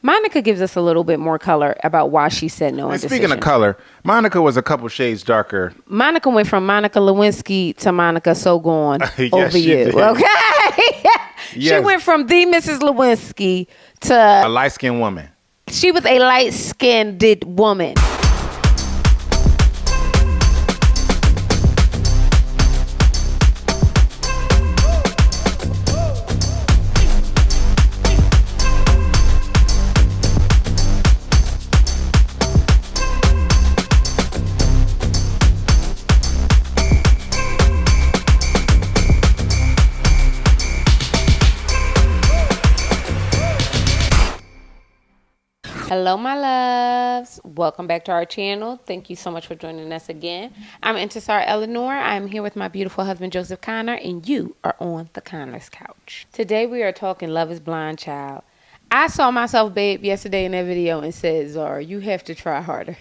Monica gives us a little bit more color about why she said no. And speaking of color, Monica was a couple shades darker. Monica went from Monica Lewinsky to Monica So Gone Yes, over she you. did. Okay. She Yes. went from the Mrs. Lewinsky to A light-skinned woman. she was a light-skinned woman. Hello, my loves. Welcome back to our channel. Thank you so much for joining us again. I'm Intisar Eleanor. I'm here with my beautiful husband, Joseph Conner, and you are on the Conner's couch. Today, we are talking Love is Blind, child. I saw myself, babe, yesterday in that video and said, Zar, you have to try harder.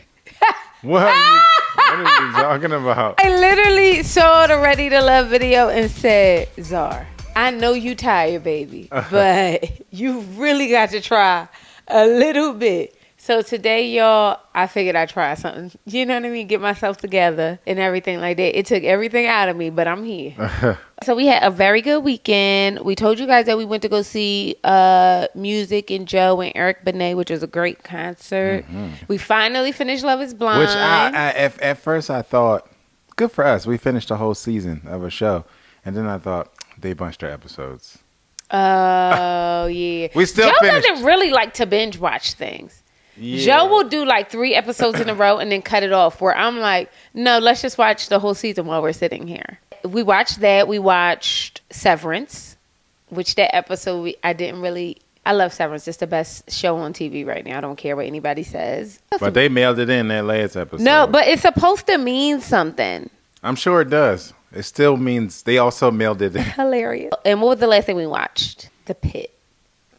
What are you talking about? I literally saw the Ready to Love video and said, Zar, I know you tired, baby, but you really got to try a little bit. So today, y'all, I figured I'd try something. You know what I mean? Get myself together and everything like that. It took everything out of me, but I'm here. So we had a very good weekend. We told you guys that we went to go see Music and Joe and Eric Benet, which was a great concert. Mm-hmm. We finally finished Love is Blind. Which at first I thought, good for us. We finished the whole season of a show. And then I thought, they bunched their episodes. Oh, yeah. We still Joe finished. doesn't really like to binge watch things. Yeah. Joe will do like 3 episodes in a row and then cut it off, where I'm like, no, let's just watch the whole season while we're sitting here. We watched that. We watched Severance, which that episode I love Severance. It's the best show on TV right now. I don't care what anybody says. But they mailed it in that last episode. No, but it's supposed to mean something. I'm sure it does. It still means they also mailed it in. Hilarious. And what was the last thing we watched? The Pit.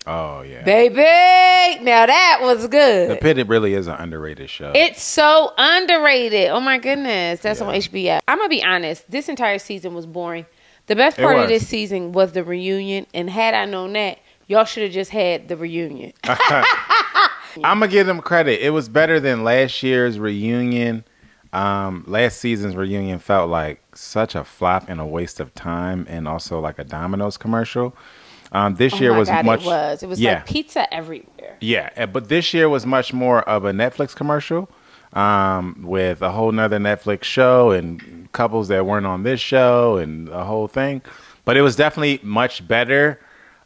Oh, yeah. Baby! Now that was good. The Pit, it really is an underrated show. It's so underrated. Oh, my goodness. That's on HBO. I'm going to be honest. This entire season was boring. The best part of this season was the reunion. And had I known that, y'all should have just had the reunion. I'm going to give them credit. It was better than last year's reunion. Last season's reunion felt like such a flop and a waste of time, and also like a Domino's commercial. This year was much. It was like pizza everywhere. Yeah, but this year was much more of a Netflix commercial, with a whole nother Netflix show and couples that weren't on this show and the whole thing. But it was definitely much better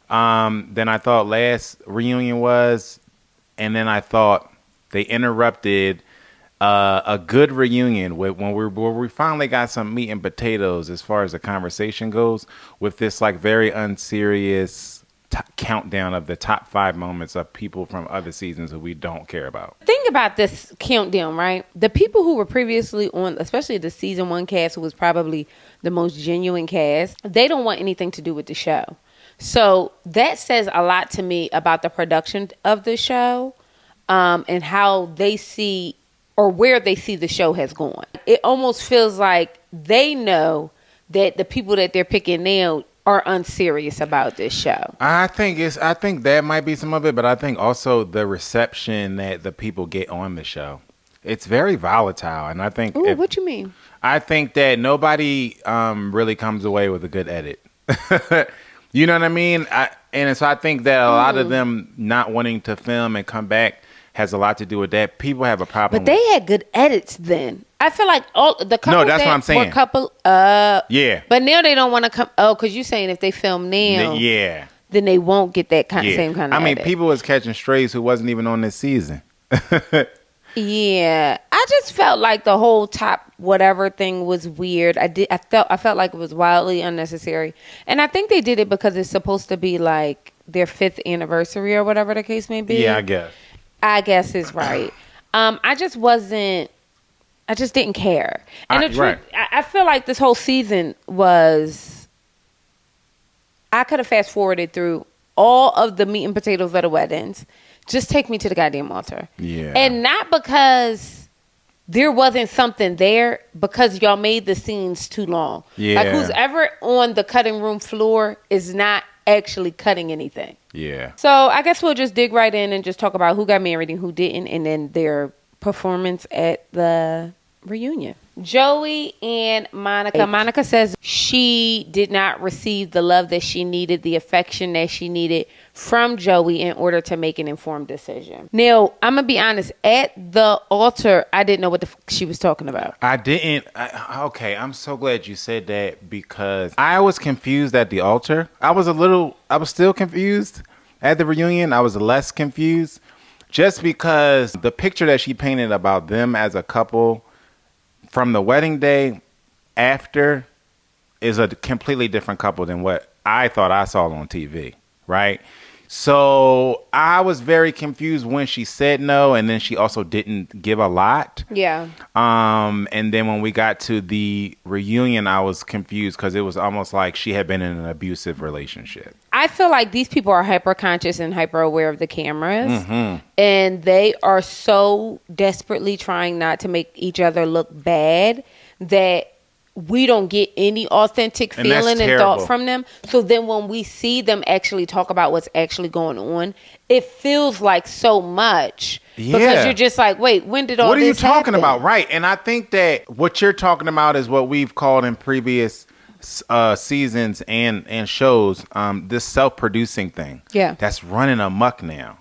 than I thought last reunion was, and then I thought they interrupted a good reunion where we finally got some meat and potatoes as far as the conversation goes, with this like very unserious countdown of the top 5 moments of people from other seasons that we don't care about. Think about this countdown, right? The people who were previously on, especially the season 1 cast, who was probably the most genuine cast, they don't want anything to do with the show. So that says a lot to me about the production of the show, and how they see, or where they see the show has gone. It almost feels like they know that the people that they're picking now are unserious about this show. I think that might be some of it, but I think also the reception that the people get on the show. It's very volatile, and I think. Ooh, what you mean? I think that nobody really comes away with a good edit. You know what I mean? And so I think that a lot of them not wanting to film and come back has a lot to do with that. People have a problem. But they had good edits then. I feel like all the couples. No, that's what I'm saying. Yeah. But now they don't want to come. Oh, because you're saying if they film now, yeah, then they won't get that same kind of. I mean, edit. people was catching strays who wasn't even on this season. Yeah, I just felt like the whole top whatever thing was weird. I felt like it was wildly unnecessary, and I think they did it because it's supposed to be like their 5th anniversary or whatever the case may be. Yeah, I guess is right. I just didn't care. And the truth, I feel like this whole season was, I could have fast forwarded through all of the meat and potatoes of the weddings. Just take me to the goddamn altar. Yeah. And not because there wasn't something there, because y'all made the scenes too long. Yeah. Like, who's ever on the cutting room floor is not actually cutting anything. Yeah. So I guess we'll just dig right in and just talk about who got married and who didn't, and then their performance at the reunion. Joey and Monica. Monica says she did not receive the love that she needed, the affection that she needed from Joey in order to make an informed decision. Now, I'm going to be honest. At the altar, I didn't know what the fuck she was talking about. I didn't. Okay, I'm so glad you said that because I was confused at the altar. I was still confused at the reunion. I was less confused just because the picture that she painted about them as a couple from the wedding day after is a completely different couple than what I thought I saw on TV, right? So I was very confused when she said no, and then she also didn't give a lot. Yeah. And then when we got to the reunion, I was confused because it was almost like she had been in an abusive relationship. I feel like these people are hyper conscious and hyper aware of the cameras, and they are so desperately trying not to make each other look bad that we don't get any authentic feeling and thought from them. So then when we see them actually talk about what's actually going on, it feels like so much. Yeah. Because you're just like, wait, when did all this happen? What are you talking about? Right. And I think that what you're talking about is what we've called in previous seasons and shows, this self-producing thing. Yeah. That's running amok now.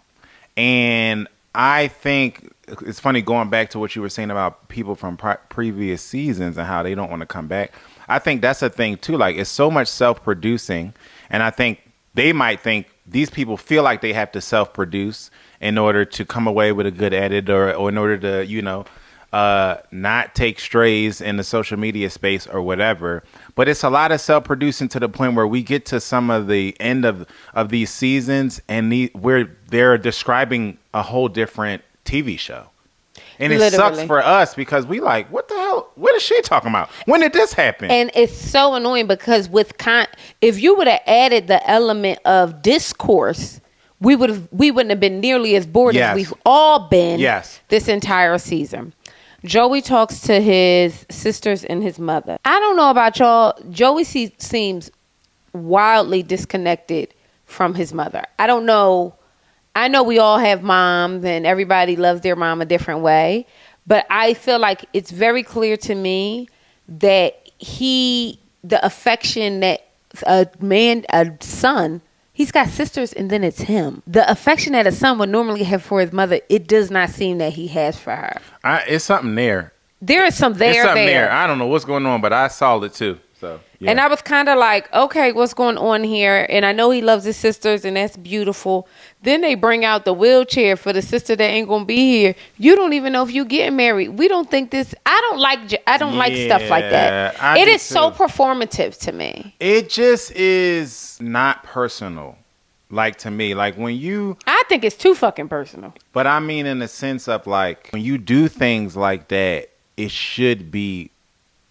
And I think it's funny going back to what you were saying about people from previous seasons and how they don't want to come back. I think that's a thing too. Like, it's so much self-producing, and I think they might think these people feel like they have to self-produce in order to come away with a good edit or in order to, not take strays in the social media space or whatever. But it's a lot of self-producing to the point where we get to some of the end of these seasons and where they're describing a whole different TV show. And it sucks for us because we like, what the hell? What is she talking about? When did this happen? And it's so annoying because if you would have added the element of discourse, we wouldn't have been nearly as bored as we've all been this entire season. Joey talks to his sisters and his mother. I don't know about y'all. Joey seems wildly disconnected from his mother. I don't know. I know we all have moms and everybody loves their mom a different way. But I feel like it's very clear to me that the affection that a son, he's got sisters and then it's him. The affection that a son would normally have for his mother, it does not seem that he has for her. It's something there. There is some there. It's something there. I don't know what's going on, but I saw it too. So, yeah. And I was kind of like, okay, what's going on here? And I know he loves his sisters, and that's beautiful. Then they bring out the wheelchair for the sister that ain't gonna be here. You don't even know if you getting married. We don't think this. I don't like stuff like that. It is so performative to me. It just is not personal. Like, to me, like I think it's too fucking personal. But I mean, in the sense of like, when you do things like that, it should be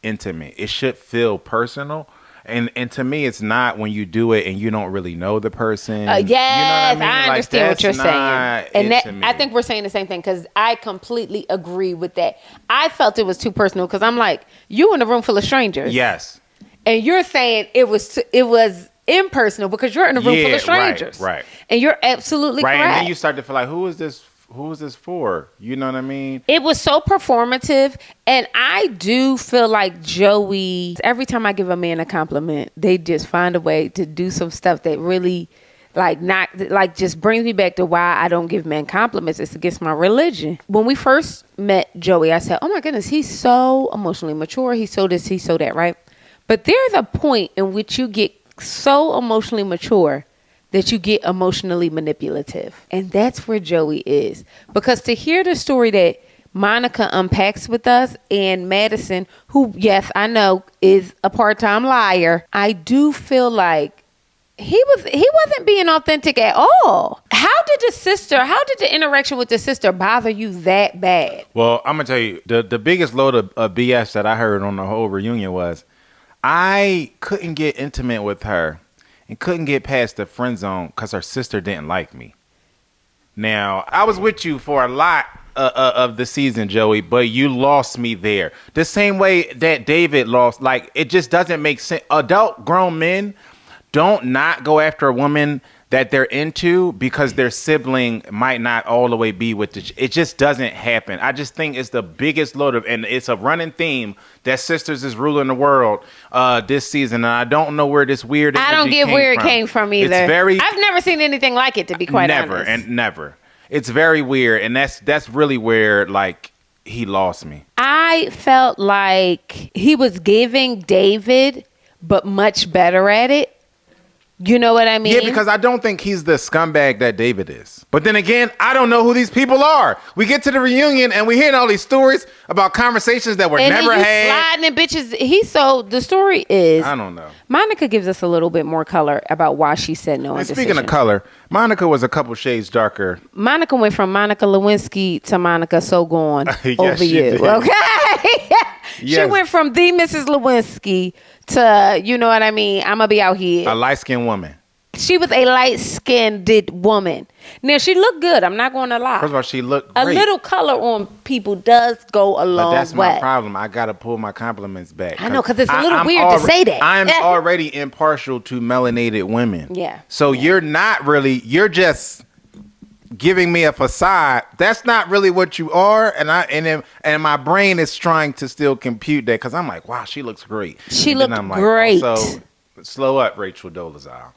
intimate. It should feel personal. And to me, it's not when you do it and you don't really know the person. Yes, you know what I mean? understand what you're saying. And I think we're saying the same thing because I completely agree with that. I felt it was too personal because I'm like, you in a room full of strangers. Yes. And you're saying it was impersonal because you're in a room full of strangers. Right. And you're absolutely correct. And then you start to feel like, who is this for? You know what I mean? It was so performative. And I do feel like Joey, every time I give a man a compliment, they just find a way to do some stuff that really just brings me back to why I don't give men compliments. It's against my religion. When we first met Joey, I said, oh my goodness, he's so emotionally mature. He's so this, he's so that, right? But there's a point in which you get so emotionally mature that you get emotionally manipulative. And that's where Joey is. Because to hear the story that Monica unpacks with us and Madison, who, yes, I know is a part-time liar, I do feel like he wasn't being authentic at all. How did the interaction with the sister bother you that bad? Well, I'm going to tell you, the biggest load of BS that I heard on the whole reunion was I couldn't get intimate with her and couldn't get past the friend zone because her sister didn't like me. Now, I was with you for a lot of the season, Joey, but you lost me there. The same way that David lost, like, it just doesn't make sense. Adult grown men don't not go after a woman that they're into because their sibling might not all the way be with it just doesn't happen. I just think it's the biggest load of, and it's a running theme that sisters is ruling the world this season. And I don't know where this weird I don't get where it came from either. I've never seen anything like it, to be quite honest. Never. It's very weird, and that's really where like he lost me. I felt like he was giving David, but much better at it. You know what I mean? Yeah, because I don't think he's the scumbag that David is. But then again, I don't know who these people are. We get to the reunion and we hearing all these stories about conversations that were never had. Sliding in bitches. The story is, I don't know. Monica gives us a little bit more color about why she said no. And speaking of color, Monica was a couple shades darker. Monica went from Monica Lewinsky to Monica So Gone Yes, over she you. did. Okay? She Yes. went from the Mrs. Lewinsky to, you know what I mean, I'm going to be out here. A light-skinned woman. She was a light-skinned woman. Now, she looked good. I'm not going to lie. First of all, she looked great. A little color on people does go a long way. But that's my problem. I got to pull my compliments back. I know, because it's a little weird to say that. I'm already impartial to melanated women. Yeah. So you're not really, you're just giving me a facade. That's not really what you are. And my brain is trying to still compute that because I'm like, wow, she looks great. She and then looked I'm like, great. So slow up, Rachel Dolezal.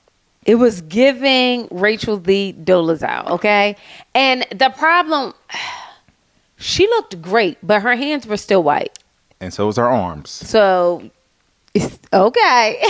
It was giving Rachel the Dolezal, okay? And the problem, she looked great, but her hands were still white. And so was her arms. So, it's okay.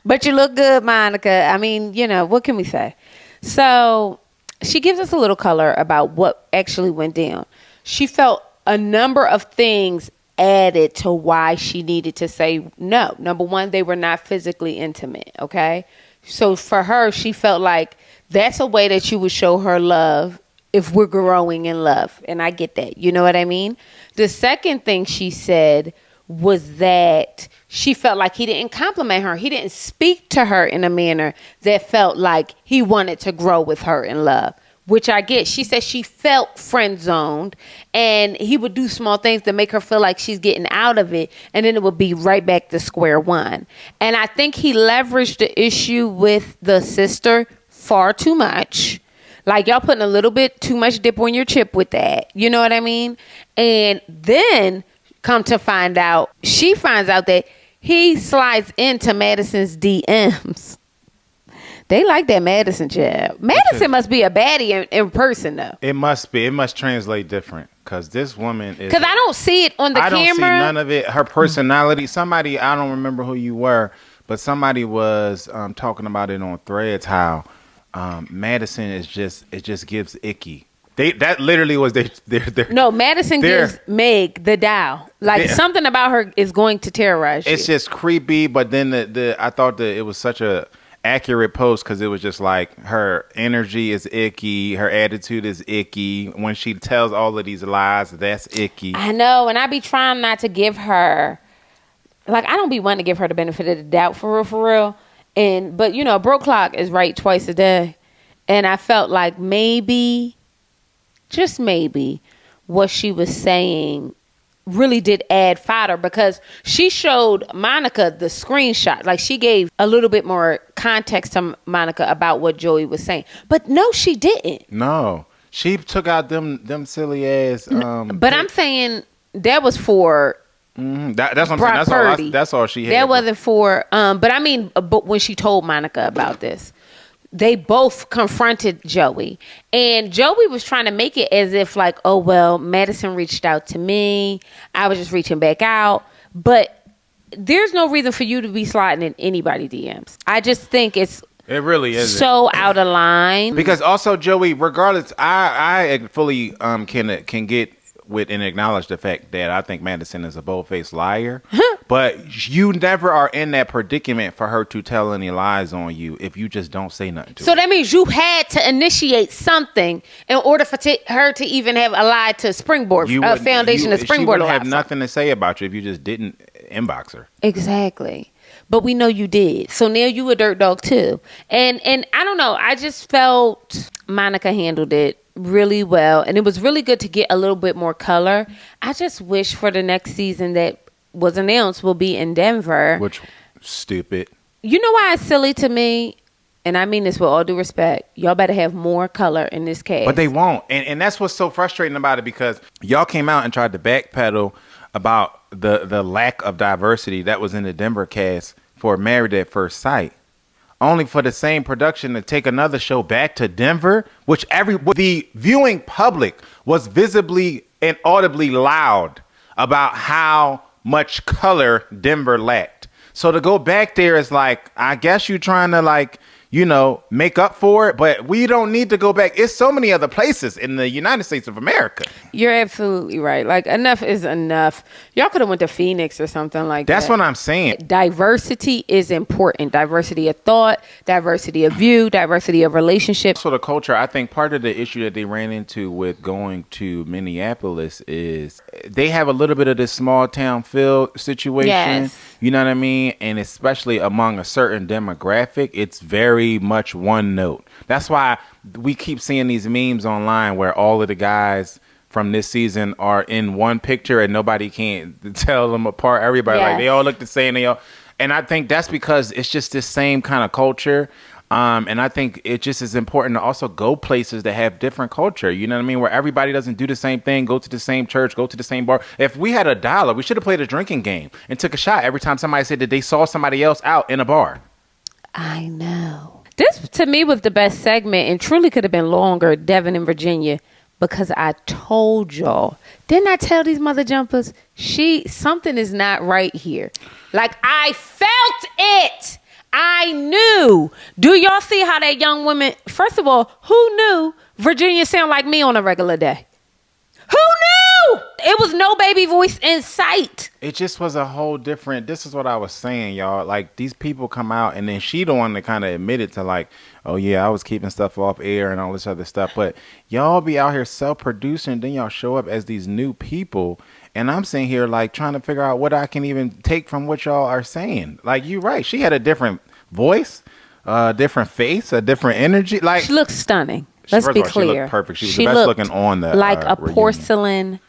But you look good, Monica. I mean, you know, what can we say? So, she gives us a little color about what actually went down. She felt a number of things added to why she needed to say no. Number one, they were not physically intimate, okay? So for her, she felt like that's a way that you would show her love if we're growing in love. And I get that. You know what I mean? The second thing she said was that she felt like he didn't compliment her. He didn't speak to her in a manner that felt like he wanted to grow with her in love, which I get. She said she felt friend zoned and he would do small things to make her feel like she's getting out of it. And then it would be right back to square one. And I think he leveraged the issue with the sister far too much. Like y'all putting a little bit too much dip on your chip with that. You know what I mean? And then come to find out, she finds out that he slides into Madison's DMs. They like that Madison jab. Madison must be a baddie in person, though. It must be. It must translate different because this woman is. Because I don't see it on the camera. I don't see none of it. Her personality. Somebody, I don't remember who you were, but somebody was talking about it on Threads how Madison is just, it just gives icky. That literally was their No, Madison gives Meg the Dow. Like something about her is going to terrorize you. It's just creepy, but then I thought that it was such a accurate post because it was just like her energy is icky, her attitude is icky. When she tells all of these lies, that's icky. I know, and I be trying not to give her, like I don't be wanting to give her the benefit of the doubt for real. But you know, a broke clock is right twice a day, and I felt like maybe, just maybe, what she was saying really did add fodder because she showed Monica the screenshot. Like she gave a little bit more context to Monica about what Joey was saying. But no, she didn't. No. She took out them silly ass but I'm saying that was for that's what I'm saying. That's all she had. That wasn't for but when she told Monica about this, they both confronted Joey. And Joey was trying to make it as if like, oh, well, Madison reached out to me. I was just reaching back out. But there's no reason for you to be sliding in anybody's DMs. I just think it really is so out of line. Because also, Joey, regardless, I fully can get with and acknowledge the fact that I think Madison is a bold-faced liar. But you never are in that predicament for her to tell any lies on you if you just don't say nothing to her. So that means you had to initiate something in order for her to even have a lie to springboard, foundation to springboard. She wouldn't have nothing to say about you if you just didn't inbox her. Exactly. But we know you did. So now you a dirt dog too. And I don't know. I just felt Monica handled it really well. And it was really good to get a little bit more color. I just wish for the next season that was announced will be in Denver. Which, stupid. You know why it's silly to me? and I mean this with all due respect, y'all better have more color in this cast. But they won't. And that's what's so frustrating about it, because y'all came out and tried to backpedal about the lack of diversity that was in the Denver cast for Married at First Sight, only for the same production to take another show back to Denver, which the viewing public was visibly and audibly loud about how much color Denver lacked. So to go back there is like, I guess you're trying to like, you know, make up for it, but we don't need to go back. It's so many other places in the United States of America. You're absolutely right. Like, enough is enough. Y'all could have went to Phoenix or something like that. That's what I'm saying. Diversity is important. Diversity of thought, diversity of view, diversity of relationships. So the culture, I think part of the issue that they ran into with going to Minneapolis is they have a little bit of this small town feel situation. Yes. You know what I mean? And especially among a certain demographic, it's very much one note. That's why we keep seeing these memes online where all of the guys from this season are in one picture and nobody can tell them apart. Everybody, like, they all look the same. And I think that's because it's just this same kind of culture. And I think it just is important to also go places that have different culture. You know what I mean? Where everybody doesn't do the same thing, go to the same church, go to the same bar. If we had $1, we should have played a drinking game and took a shot every time somebody said that they saw somebody else out in a bar. I know. This, to me, was the best segment and truly could have been longer, Devin and Virginia, because I told y'all. Didn't I tell these mother jumpers? Something is not right here. Like, I felt it. I knew. Do y'all see how that young woman, first of all, who knew Virginia sound like me on a regular day? Who knew? It was no baby voice in sight. It just was a whole different, this is what I was saying, y'all. Like, these people come out and then she the one that kind of admitted to like, oh yeah, I was keeping stuff off air and all this other stuff. But y'all be out here self-producing, then y'all show up as these new people. And I'm sitting here like trying to figure out what I can even take from what y'all are saying. Like, you're right. She had a different voice, a different face, a different energy. Like, she looks stunning. Let's be clear. She looked perfect. She was the best looking on the like a reunion. porcelain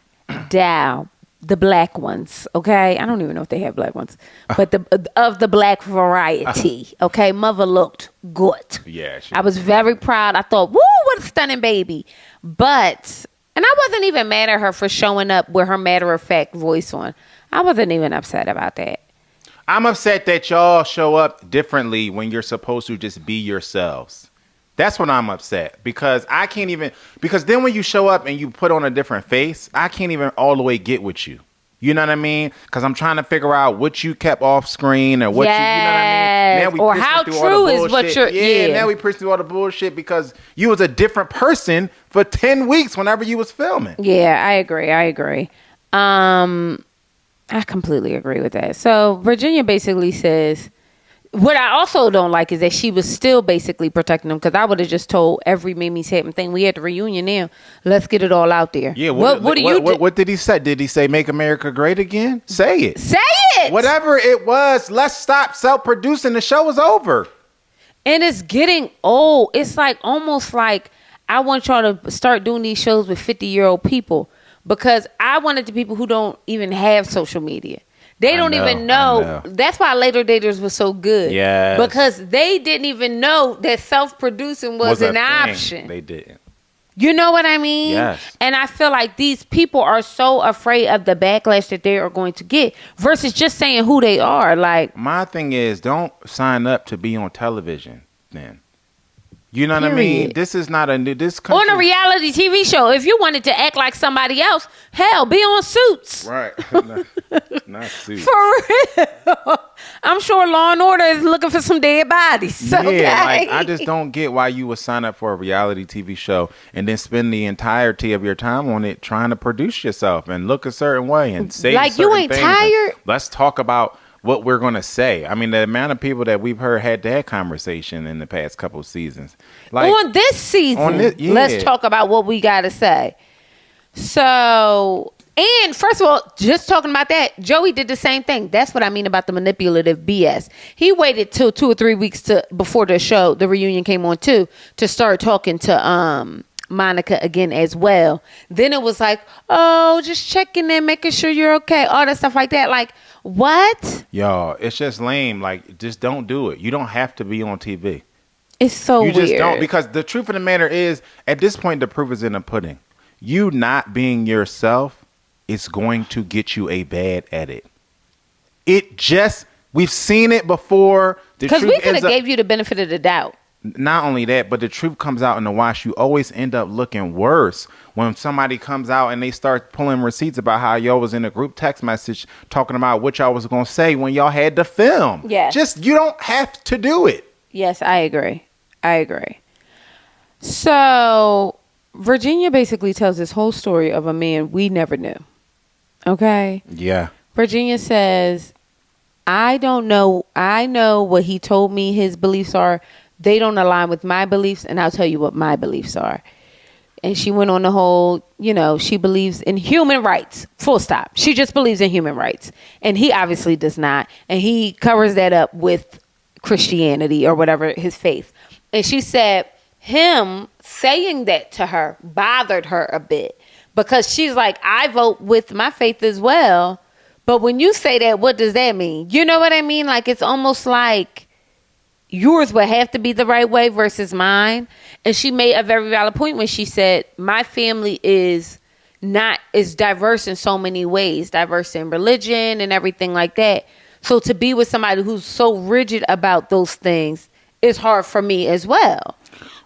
doll. The black ones, okay? I don't even know if they have black ones, but of the black variety, okay? Mother looked good. Yeah, I was very proud. I thought, woo, what a stunning baby. But, and I wasn't even mad at her for showing up with her matter-of-fact voice on. I wasn't even upset about that. I'm upset that y'all show up differently when you're supposed to just be yourselves. That's when I'm upset, because I can't even, because then when you show up and you put on a different face, I can't even all the way get with you. You know what I mean? Because I'm trying to figure out what you kept off screen or what you know what I mean? Now we or how true is what you're, now we preach through all the bullshit because you was a different person for 10 weeks whenever you was filming. Yeah, I agree. I completely agree with that. So Virginia basically says, what I also don't like is that she was still basically protecting them, because I would have just told every Mimi's Happen thing. We had the reunion now. Let's get it all out there. Yeah. What did he say? Did he say make America great again? Say it. Say it. Whatever it was, let's stop self-producing. The show is over. And it's getting old. It's like almost like I want y'all to start doing these shows with 50-year-old people, because I wanted the people who don't even have social media. They don't even know. That's why Later Daters was so good. Yeah. Because they didn't even know that self-producing was an option. They didn't. You know what I mean? Yes. And I feel like these people are so afraid of the backlash that they are going to get versus just saying who they are. Like, my thing is, don't sign up to be on television then. You know what I mean? This is not a new, this country. On a reality TV show. If you wanted to act like somebody else, hell, be on Suits. Right. Not Suits. For real. I'm sure Law and Order is looking for some dead bodies. Okay? Yeah, like, I just don't get why you would sign up for a reality TV show and then spend the entirety of your time on it trying to produce yourself and look a certain way and say like you ain't tired. Let's talk about what we're going to say. I mean, the amount of people that we've heard had that conversation in the past couple of seasons. Like, on this season, let's talk about what we got to say. So, and first of all, just talking about that, Joey did the same thing. That's what I mean about the manipulative BS. He waited till 2 or 3 weeks before the show, the reunion came on too, to start talking to Monica again as well. Then it was like, oh, just checking in, making sure you're okay, all that stuff like that. Like, what? Y'all, it's just lame. Like, just don't do it. You don't have to be on TV. It's so You weird. just don't, because the truth of the matter is, at this point, the proof is in the pudding. You not being yourself is going to get you a bad edit. We've seen it before. Because we could have gave you the benefit of the doubt. Not only that, but the truth comes out in the wash. You always end up looking worse when somebody comes out and they start pulling receipts about how y'all was in a group text message talking about what y'all was going to say when y'all had the film. Yes. You don't have to do it. Yes, I agree. So Virginia basically tells this whole story of a man we never knew. Okay? Yeah. Virginia says, I don't know. I know what he told me his beliefs are. They don't align with my beliefs, and I'll tell you what my beliefs are. And she went on the whole, she believes in human rights, full stop. She just believes in human rights. And he obviously does not. And he covers that up with Christianity or whatever, his faith. And she said him saying that to her bothered her a bit, because she's like, I vote with my faith as well. But when you say that, what does that mean? You know what I mean? Like, it's almost like yours would have to be the right way versus mine. And she made a very valid point when she said, my family is diverse in so many ways, diverse in religion and everything like that. So to be with somebody who's so rigid about those things is hard for me as well.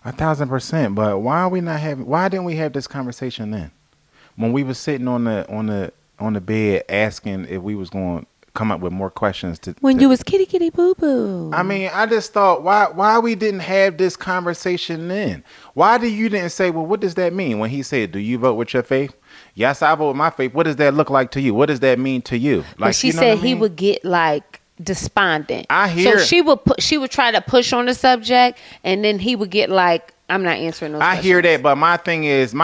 1,000%. But why didn't we have this conversation then? When we was sitting on the bed asking if we was going to come up with more questions you was kitty boo boo. I mean, I just thought, why we didn't have this conversation then? Why you didn't say, well, what does that mean? When he said, do you vote with your faith? Yes, I vote with my faith. What does that look like to you? What does that mean to you? Like, but she said he would get like despondent. I hear. So she would try to push on the subject, and then he would get like, I'm not answering those questions. I hear that, but my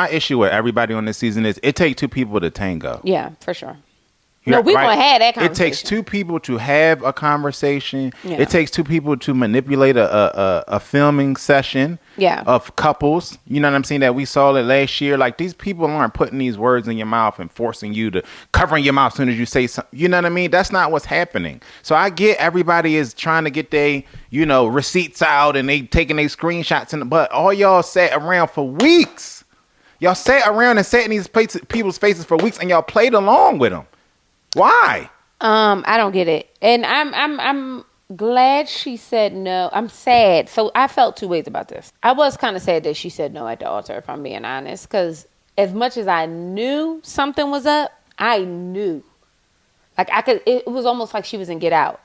issue with everybody on this season is it takes two people to tango. Yeah, for sure. No, we're going to have that conversation. It takes two people to have a conversation. Yeah. It takes two people to manipulate a filming session of couples. You know what I'm saying? That we saw it last year. Like, these people aren't putting these words in your mouth and forcing you to covering your mouth as soon as you say something. You know what I mean? That's not what's happening. So I get everybody is trying to get their, receipts out and they taking their screenshots. But all y'all sat around for weeks. Y'all sat around and sat in these people's faces for weeks, and y'all played along with them. Why? I don't get it. And I'm glad she said no. I'm sad. So I felt two ways about this. I was kind of sad that she said no at the altar, if I'm being honest, because as much as I knew something was up, I knew. Like, it was almost like she was in Get Out.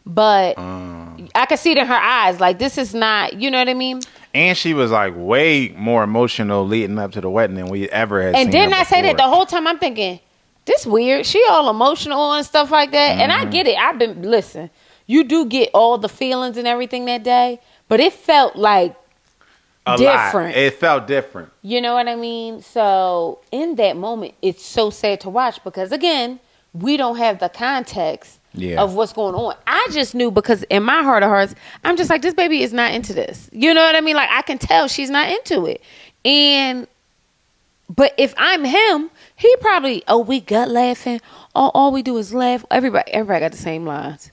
But I could see it in her eyes. Like, this is not, you know what I mean? And she was like way more emotional leading up to the wedding than we ever had seen. And didn't I say that the whole time? I'm thinking, this weird. She all emotional and stuff like that. Mm-hmm. And I get it. Listen, you do get all the feelings and everything that day, but it felt like different. It felt different. You know what I mean? So in that moment, it's so sad to watch because, again, we don't have the context of what's going on. I just knew because in my heart of hearts, I'm just like, this baby is not into this. You know what I mean? Like, I can tell she's not into it. But if I'm him, he probably, we gut laughing. All we do is laugh. Everybody got the same lines.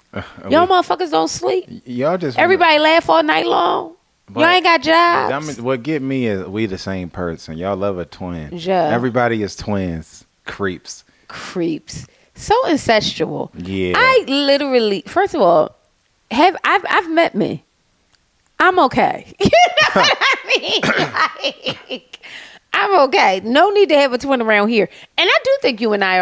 Y'all motherfuckers don't sleep. Y'all just everybody laugh all night long. Y'all ain't got jobs. What get me is we the same person. Y'all love a twin. Yeah. Everybody is twins. Creeps. So incestual. Yeah. I literally, first of all, I've met me. I'm okay. You know what I mean? Like, I'm okay. No need to have a twin around here. And I do think you and I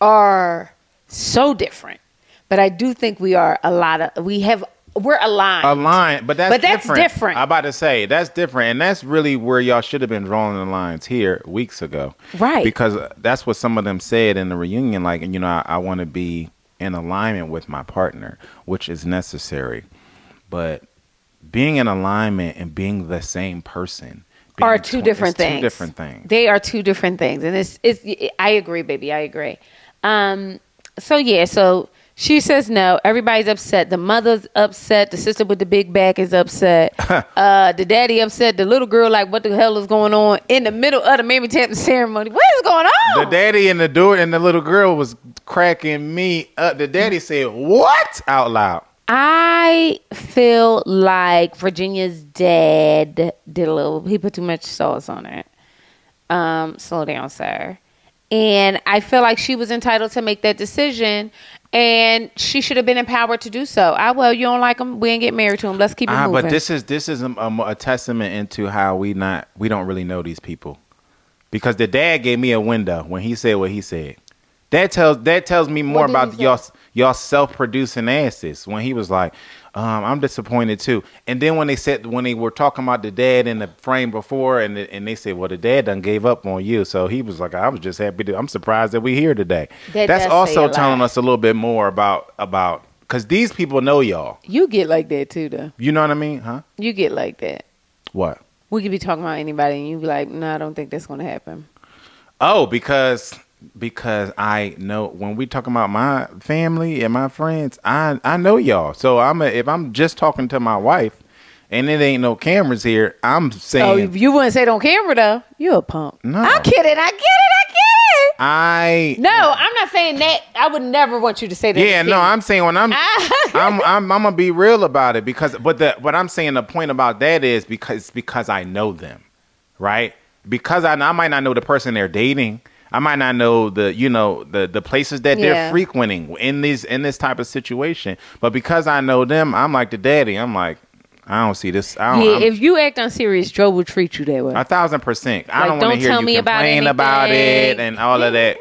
are so different. But I do think we're aligned. But that's different. I'm about to say, that's different. And that's really where y'all should have been drawing the lines here weeks ago. Right. Because that's what some of them said in the reunion. Like, I want to be in alignment with my partner, which is necessary. But being in alignment and being the same person are two different things. Two different things. They are two different things. And it's I agree, baby. I agree. So she says no. Everybody's upset. The mother's upset. The sister with the big back is upset. The daddy upset. The little girl like, what the hell is going on? In the middle of the Mammy Tapton ceremony. What is going on? The daddy and the little girl was cracking me up. The daddy said, what? Out loud. I feel like Virginia's dad did a little. He put too much sauce on it. Slow down, sir. And I feel like she was entitled to make that decision, and she should have been empowered to do so. Well, you don't like him, we ain't get married to him. Let's keep it moving. But this is a testament into how we don't really know these people, because the dad gave me a window when he said what he said. That tells me more about y'all self-producing asses. When he was like, I'm disappointed too. And then when they were talking about the dad in the frame before, and they said, well, the dad done gave up on you. So he was like, I was just happy I'm surprised that we're here today. That's also telling us a little bit more about because these people know y'all. You get like that too, though. You know what I mean, huh? You get like that. What? We could be talking about anybody, and you be like, no, I don't think that's going to happen. Oh, because I know when we talking about my family and my friends, I know y'all. So if I'm just talking to my wife and it ain't no cameras here, I'm saying. Oh, you wouldn't say it on camera though. You a punk. No. I get it. No, I'm not saying that. I would never want you to say that. Yeah, no, I'm saying when I'm gonna be real about it, because what I'm saying, the point about that is because I know them, right? Because I might not know the person they're dating. I might not know the places that they're frequenting in this type of situation, but because I know them, I'm like the daddy. I'm like, I don't see this. If you act unserious, Joe will treat you that way. 1,000%. I don't want to hear you complain about it and all of that.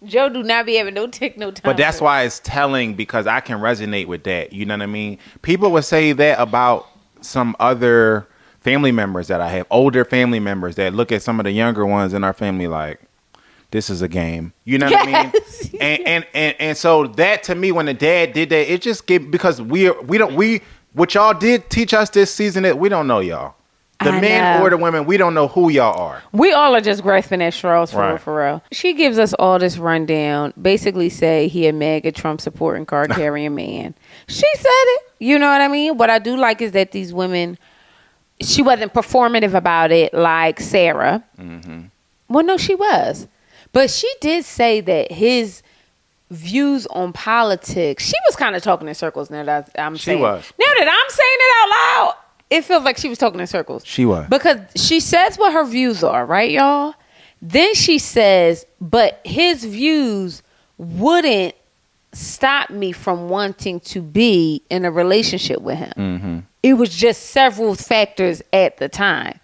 Joe do not be having no time. But that's why it's telling, because I can resonate with that. You know what I mean? People would say that about some other family members that I have, older family members that look at some of the younger ones in our family like, this is a game. You know what I mean? And so that, to me, when the dad did that, it just gave, because what y'all did teach us this season, that we don't know y'all. The men or the women, we don't know who y'all are. We all are just grasping at straws for real. She gives us all this rundown, basically say he a mega Trump supporting card carrying man. She said it. You know what I mean? What I do like is that these women, she wasn't performative about it like Sarah. Mm-hmm. Well, no, she was. But she did say that his views on politics, she was kind of talking in circles. Now that I'm saying it out loud, it feels like she was talking in circles. She was. Because she says what her views are, right, y'all? Then she says, but his views wouldn't stop me from wanting to be in a relationship with him. Mm-hmm. It was just several factors at the time.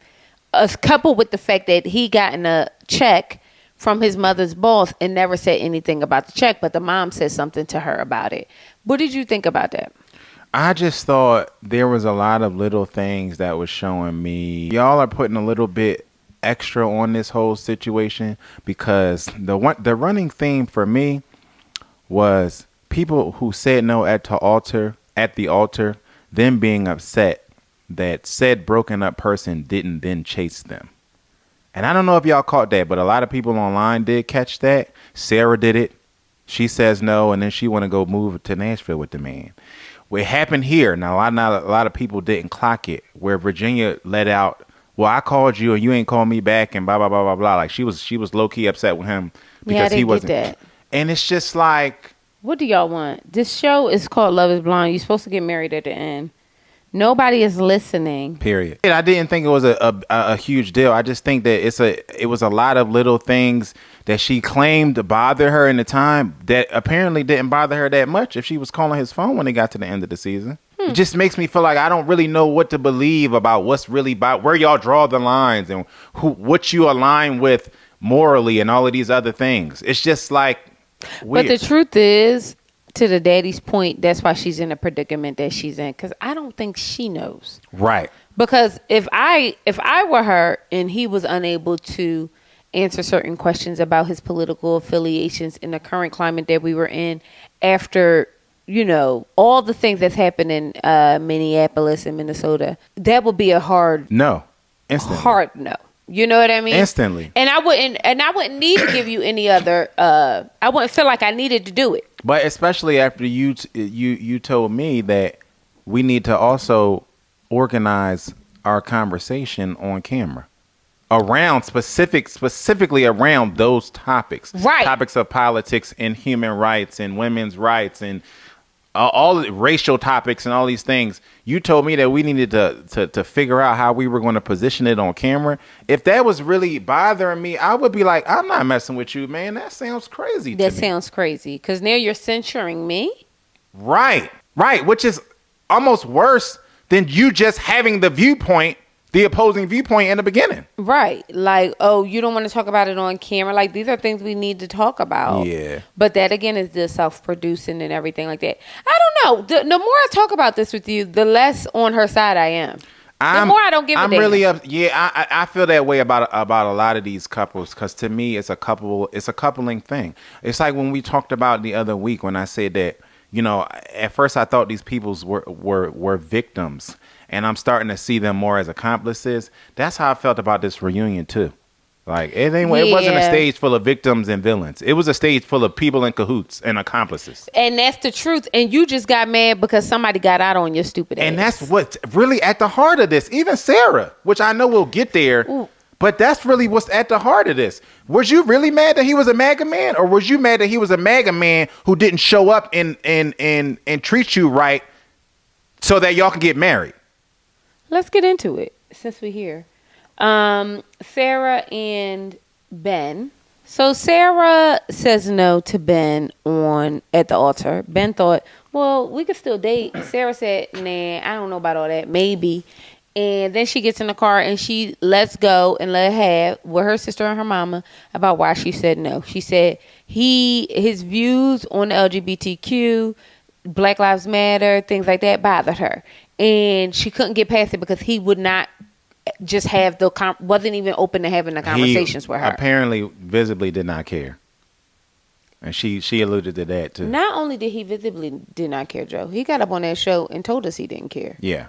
Coupled with the fact that he gotten a check from his mother's boss and never said anything about the check, but the mom said something to her about it. What did you think about that? I just thought there was a lot of little things that was showing me y'all are putting a little bit extra on this whole situation, because the running theme for me was people who said no at the altar, them being upset that said broken up person didn't then chase them. And I don't know if y'all caught that, but a lot of people online did catch that. Sarah did it. She says no, and then she want to go move to Nashville with the man. It happened here. Now, a lot of people didn't clock it, where Virginia let out, well, I called you and you ain't called me back and blah, blah, blah, blah, blah. Like she was low-key upset with him because he wasn't. Get that. And it's just like. What do y'all want? This show is called Love is Blind. You're supposed to get married at the end. Nobody is listening. Period. I didn't think it was a huge deal. I just think that it was a lot of little things that she claimed to bother her in the time that apparently didn't bother her that much if she was calling his phone when it got to the end of the season. It just makes me feel like I don't really know what to believe about what's really about, where y'all draw the lines and what you align with morally and all of these other things. It's just like weird. But the truth is, to the daddy's point, that's why she's in a predicament that she's in, because I don't think she knows. Right. Because if I were her and he was unable to answer certain questions about his political affiliations in the current climate that we were in, after, all the things that's happened in Minneapolis and Minnesota, that would be a hard no. Instantly. Hard no. You know what I mean? Instantly. And I wouldn't need to give you any other. I wouldn't feel like I needed to do it. But especially after you told me that we need to also organize our conversation on camera around specifically around those topics, right? Topics of politics and human rights and women's rights and all the racial topics and all these things. You told me that we needed to figure out how we were going to position it on camera. If that was really bothering me, I would be like, I'm not messing with you, man. That sounds crazy to me. That sounds crazy because now you're censuring me. Right. Which is almost worse than you just having the viewpoint, the opposing viewpoint in the beginning. Right. Like, oh, you don't want to talk about it on camera. Like, these are things we need to talk about. Yeah. But that, again, is the self-producing and everything like that. I don't know. The more I talk about this with you, the less on her side I am. The more I don't give a damn. I'm really I feel that way about a lot of these couples, because to me it's a coupling thing. It's like when we talked about the other week when I said that, at first I thought these peoples were victims, and I'm starting to see them more as accomplices. That's how I felt about this reunion too. Like it wasn't a stage full of victims and villains. It was a stage full of people in cahoots and accomplices. And that's the truth. And you just got mad because somebody got out on your stupid ass. And that's what's really at the heart of this. Even Sarah, which I know we'll get there. Ooh. But that's really what's at the heart of this. Was you really mad that he was a MAGA man, or was you mad that he was a MAGA man who didn't show up and treat you right so that y'all can get married? Let's get into it since we're here. Sarah and Ben. So Sarah says no to Ben at the altar. Ben thought, well, we could still date. Sarah said, nah, I don't know about all that. Maybe. And then she gets in the car and she lets go and let have with her sister and her mama about why she said no. She said his views on the LGBTQ, Black Lives Matter, things like that bothered her. And she couldn't get past it because he would not just have wasn't even open to having the conversations with her. Apparently visibly did not care. And she alluded to that too. Not only did he visibly did not care, Joe, he got up on that show and told us he didn't care. Yeah.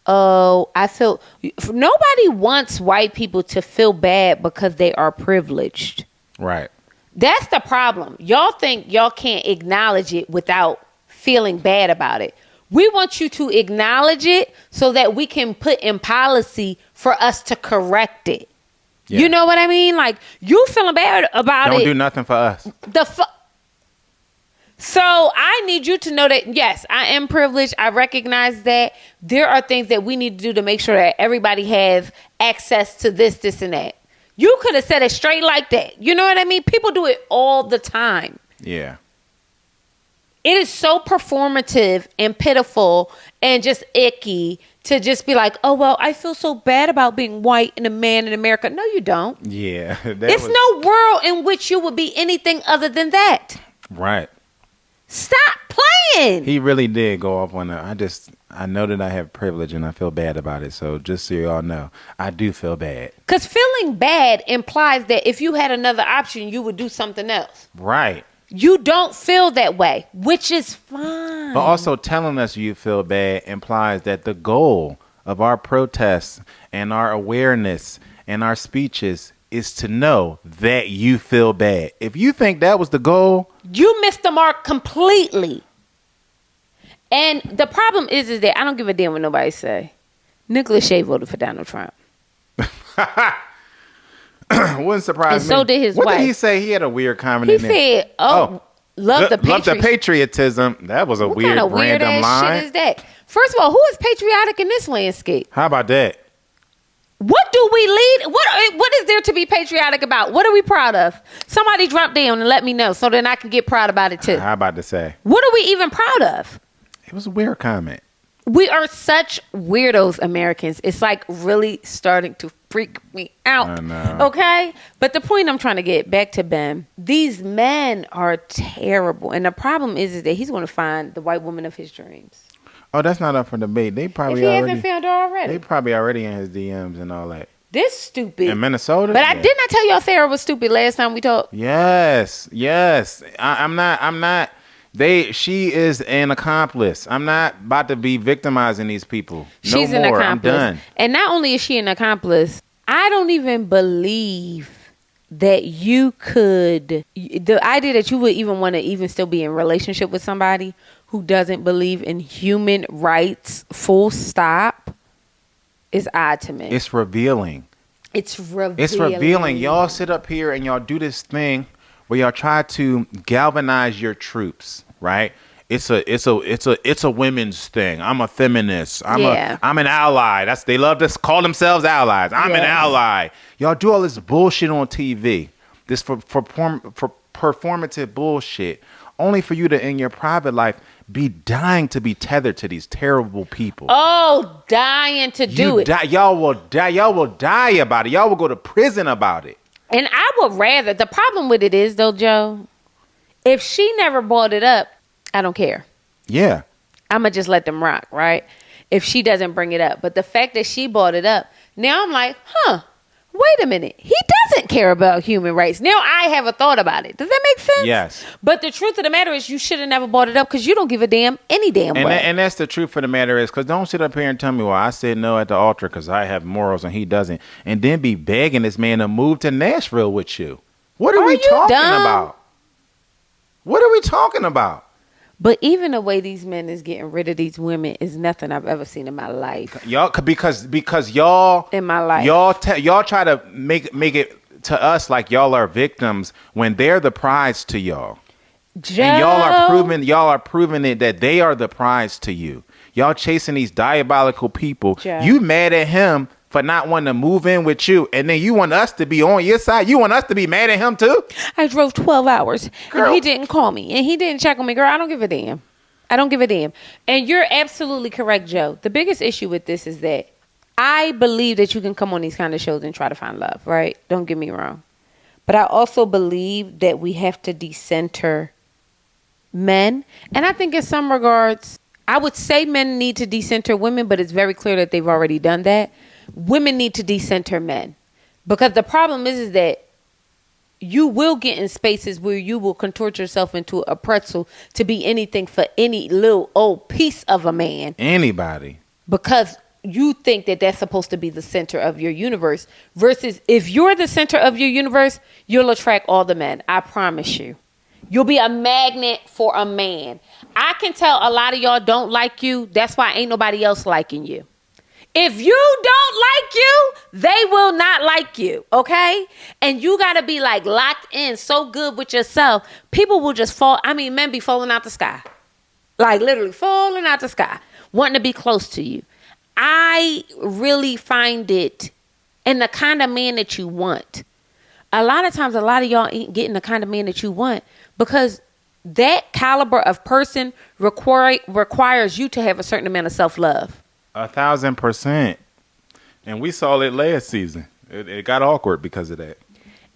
Oh, nobody wants white people to feel bad because they are privileged. Right. That's the problem. Y'all think y'all can't acknowledge it without feeling bad about it. We want you to acknowledge it so that we can put in policy for us to correct it. Yeah. You know what I mean? Like, you feeling bad about it. Don't do nothing for us. So I need you to know that, yes, I am privileged. I recognize that there are things that we need to do to make sure that everybody has access to this, and that. You could have said it straight like that. You know what I mean? People do it all the time. Yeah. It is so performative and pitiful and just icky to just be like, oh, well, I feel so bad about being white and a man in America. No, you don't. Yeah. No world in which you would be anything other than that. Right. Stop playing. He really did go off on that. I know that I have privilege and I feel bad about it. So just so you all know, I do feel bad. Because feeling bad implies that if you had another option, you would do something else. Right. You don't feel that way, which is fine. But also telling us you feel bad implies that the goal of our protests and our awareness and our speeches is to know that you feel bad. If you think that was the goal, you missed the mark completely. And the problem is that I don't give a damn what nobody say. Nicholas Shea voted for Donald Trump. Wouldn't surprise me. And so did his wife. What did he say? He had a weird comment in there. He said, love the patriotism. That was a what weird, kind of weird random ass line. Shit is that? First of all, who is patriotic in this landscape? How about that? What do we lead? What is there to be patriotic about? What are we proud of? Somebody drop down and let me know so then I can get proud about it too. How about to say? What are we even proud of? It was a weird comment. We are such weirdos, Americans. It's like really starting to freak me out. I know. Okay? But the point I'm trying to get back to Ben, these men are terrible. And the problem is that he's going to find the white woman of his dreams. Oh, that's not up for debate. They probably hasn't found her already. They probably already in his DMs and all that. This stupid. In Minnesota? But I did not tell y'all Sarah was stupid last time we talked. Yes. I'm not. She is an accomplice. I'm not about to be victimizing these people. She's an accomplice. I'm done. And not only is she an accomplice, I don't even believe that you could, the idea that you would even want to even still be in relationship with somebody who doesn't believe in human rights, full stop, is odd to me. It's revealing. It's revealing. Y'all sit up here and y'all do this thing where y'all try to galvanize your troops, right? it's a women's thing. I'm a feminist. Yeah. I'm an ally. They love to call themselves allies. I'm an ally. Y'all do all this bullshit on TV. This for performative bullshit. Only for you to in your private life be dying to be tethered to these terrible people. Oh, dying to do it. Y'all will die. Y'all will die about it. Y'all will go to prison about it. And I would rather. The problem with it is though, Joe, if she never brought it up, I don't care. Yeah. I'm going to just let them rock, right? If she doesn't bring it up. But the fact that she brought it up, now I'm like, wait a minute. He doesn't care about human rights. Now I have a thought about it. Does that make sense? Yes. But the truth of the matter is you should have never brought it up because you don't give a damn any damn way. And that's the truth of the matter is because don't sit up here and tell me, well, I said no at the altar because I have morals and he doesn't. And then be begging this man to move to Nashville with you. What are we talking about? What are we talking about? But even the way these men is getting rid of these women is nothing I've ever seen in my life. Y'all, because y'all in my life, y'all try to make it to us like y'all are victims when they're the prize to y'all. Joe. And y'all are proving it that they are the prize to you. Y'all chasing these diabolical people. Joe. You mad at him for not wanting to move in with you, and then you want us to be on your side. You want us to be mad at him too? I drove 12 hours, Girl. and he didn't call me, and he didn't check on me. Girl, I don't give a damn. I don't give a damn. And you're absolutely correct, Joe. The biggest issue with this is that I believe that you can come on these kind of shows and try to find love, right? Don't get me wrong. But I also believe that we have to decenter men. And I think in some regards, I would say men need to decenter women, but it's very clear that they've already done that. Women need to decenter men, because the problem is that you will get in spaces where you will contort yourself into a pretzel to be anything for any little old piece of a man. Anybody. Because you think that that's supposed to be the center of your universe, versus if you're the center of your universe, you'll attract all the men. I promise you. You'll be a magnet for a man. I can tell a lot of y'all don't like you. That's why ain't nobody else liking you. If you don't like you, they will not like you, okay? And you got to be like locked in so good with yourself. People will just men be falling out the sky. Like literally falling out the sky, wanting to be close to you. I really find it in the kind of man that you want. A lot of times, a lot of y'all ain't getting the kind of man that you want because that caliber of person requires you to have a certain amount of self-love. 1,000%. And we saw it last season. It got awkward because of that.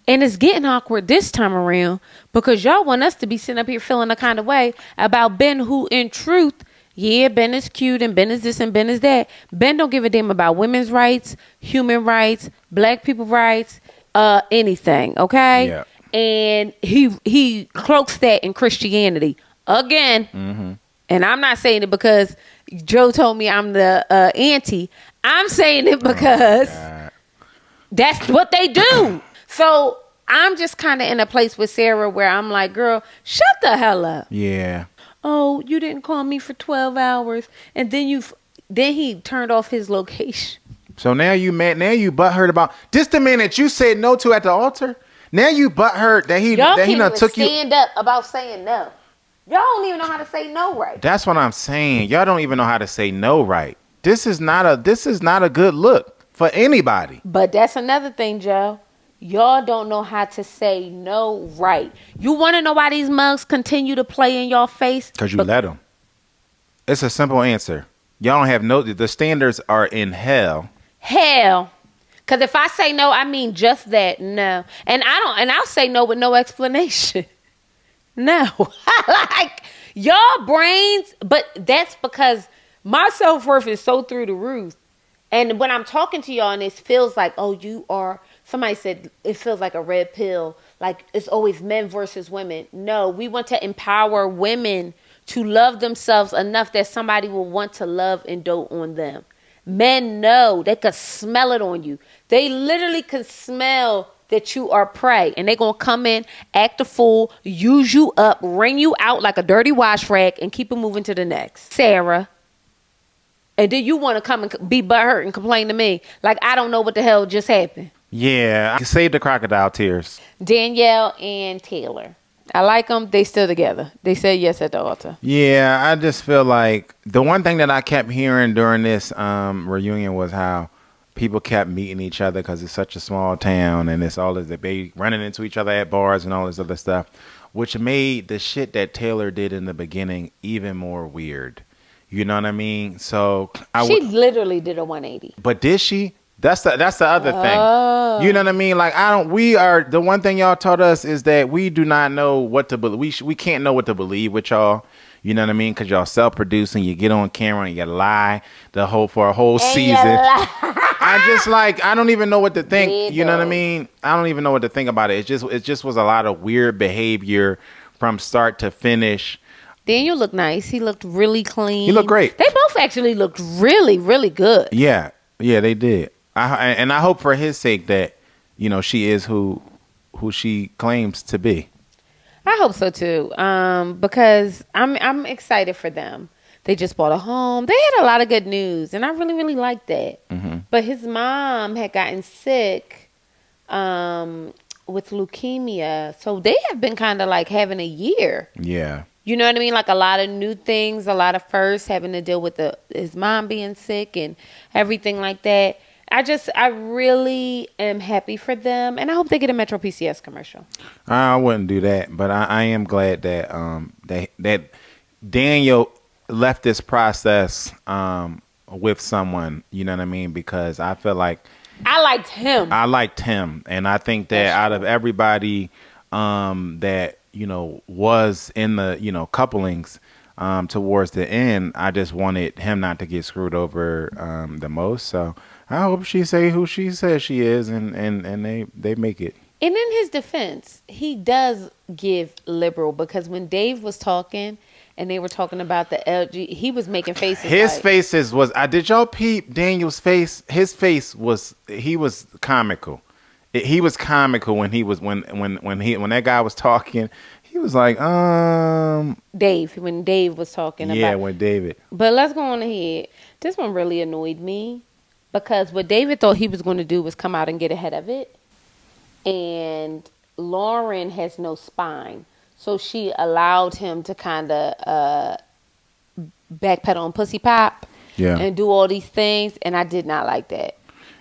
And it's getting awkward this time around because y'all want us to be sitting up here feeling a kind of way about Ben, who in truth, yeah, Ben is cute and Ben is this and Ben is that. Ben don't give a damn about women's rights, human rights, black people rights, anything, okay? Yeah. And he cloaks that in Christianity again. Mm-hmm. And I'm not saying it because Joe told me I'm the auntie. I'm saying it because that's what they do. So I'm just kind of in a place with Sarah where I'm like, girl, shut the hell up. Yeah. Oh, you didn't call me for 12 hours. And then he turned off his location. So now you mad. Now you butthurt about just the man that you said no to at the altar. Now you butthurt that he took you. Stand up about saying no. Y'all don't even know how to say no right. That's what I'm saying. Y'all don't even know how to say no right. This is not a good look for anybody. But that's another thing, Joe. Y'all don't know how to say no right. You want to know why these mugs continue to play in your face? Because you let them. It's a simple answer. Y'all don't have the standards are in hell. Hell. Because if I say no, I mean just that, no. And I'll say no with no explanation. No. Like, y'all brains, but that's because my self-worth is so through the roof. And when I'm talking to y'all and it feels like, oh, you are, somebody said it feels like a red pill. Like it's always men versus women. No, we want to empower women to love themselves enough that somebody will want to love and dote on them. Men know, they could smell it on you. They literally can smell that you are prey, and they're going to come in, act a fool, use you up, wring you out like a dirty wash rag, and keep it moving to the next. Sarah. And then you want to come and be butthurt and complain to me like I don't know what the hell just happened. Yeah, I save the crocodile tears. Danielle and Taylor. I like them. They still together. They said yes at the altar. Yeah, I just feel like the one thing that I kept hearing during this reunion was how people kept meeting each other because it's such a small town and it's all this debate, running into each other at bars and all this other stuff, which made the shit that Taylor did in the beginning even more weird. You know what I mean? So She literally did a 180. but did she? That's the other Oh. thing. You know what I mean? Like we are the one thing y'all taught us is that we do not know what to believe. We can't know what to believe with y'all. You know what I mean? Because y'all self-producing, you get on camera and you lie for a whole season. I just I don't even know what to think. You know what I mean? I don't even know what to think about it. It just was a lot of weird behavior from start to finish. Daniel looked nice. He looked really clean. He looked great. They both actually looked really, really good. Yeah, they did. And I hope for his sake that she is who she claims to be. I hope so too. Because I'm excited for them. They just bought a home. They had a lot of good news, and I really, really liked that. Mm-hmm. But his mom had gotten sick with leukemia, so they have been kind of like having a year. Yeah. You know what I mean? Like a lot of new things, a lot of firsts, having to deal with his mom being sick and everything like that. I really am happy for them, and I hope they get a Metro PCS commercial. I wouldn't do that, but I am glad that that Daniel left this process with someone. You know what I mean? Because I feel like I liked him. And I think that out of everybody that was in the couplings towards the end, I just wanted him not to get screwed over the most. So I hope she say who she says she is, and they make it. And in his defense, he does give liberal, because when Dave was talking and they were talking about the LG, he was making faces. His faces was. Did y'all peep Daniel's face? His face was. He was comical. He was comical when he was when that guy was talking. He was like, Dave, when Dave was talking about. Yeah, when David. But let's go on ahead. This one really annoyed me, because what David thought he was going to do was come out and get ahead of it. And Lauren has no spine. So she allowed him to kind of backpedal on Pussy Pop. Yeah. And do all these things. And I did not like that.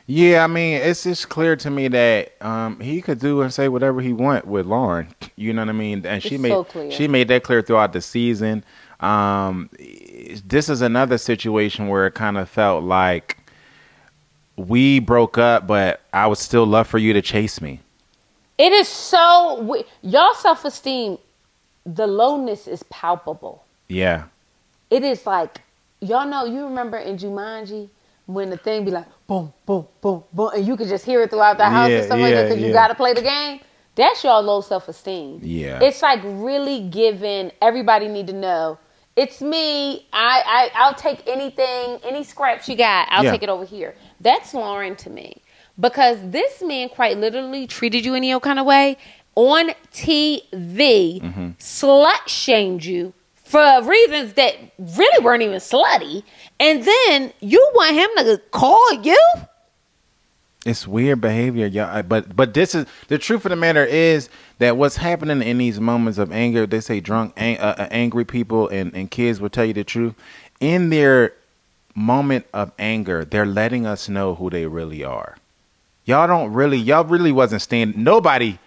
Yeah, I mean, it's just clear to me that he could do and say whatever he want with Lauren. You know what I mean? And she made that clear throughout the season. This is another situation where it kind of felt like we broke up, but I would still love for you to chase me. It is so... Y'all self-esteem, the lowness is palpable. Yeah. It is like... Y'all know, you remember in Jumanji when the thing be like, boom, boom, boom, boom, and you could just hear it throughout the house and stuff like that because you got to play the game? That's y'all low self-esteem. Yeah. It's like really giving... Everybody need to know, it's me. I'll take anything, any scraps you got. I'll take it over here. That's Lauren to me. Because this man quite literally treated you any old kind of way on TV, slut shamed you for reasons that really weren't even slutty, and then you want him to call you? It's weird behavior, y'all. But this is the truth of the matter is that what's happening in these moments of anger, they say angry people and kids will tell you the truth. In their moment of anger, they're letting us know who they really are. Y'all really wasn't standing. Nobody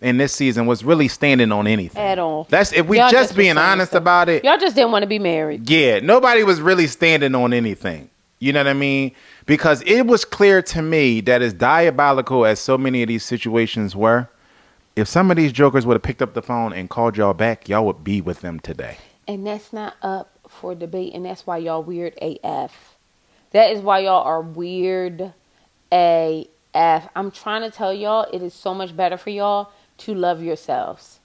in this season was really standing on anything at all. That's if we just being honest about it. Y'all just didn't want to be married. Yeah, nobody was really standing on anything. You know what I mean? Because it was clear to me that as diabolical as so many of these situations were, if some of these jokers would have picked up the phone and called y'all back, y'all would be with them today. And that's not up for debate, and that's why y'all weird AF. That is why y'all are weird AF. I'm trying to tell y'all, it is so much better for y'all to love yourselves.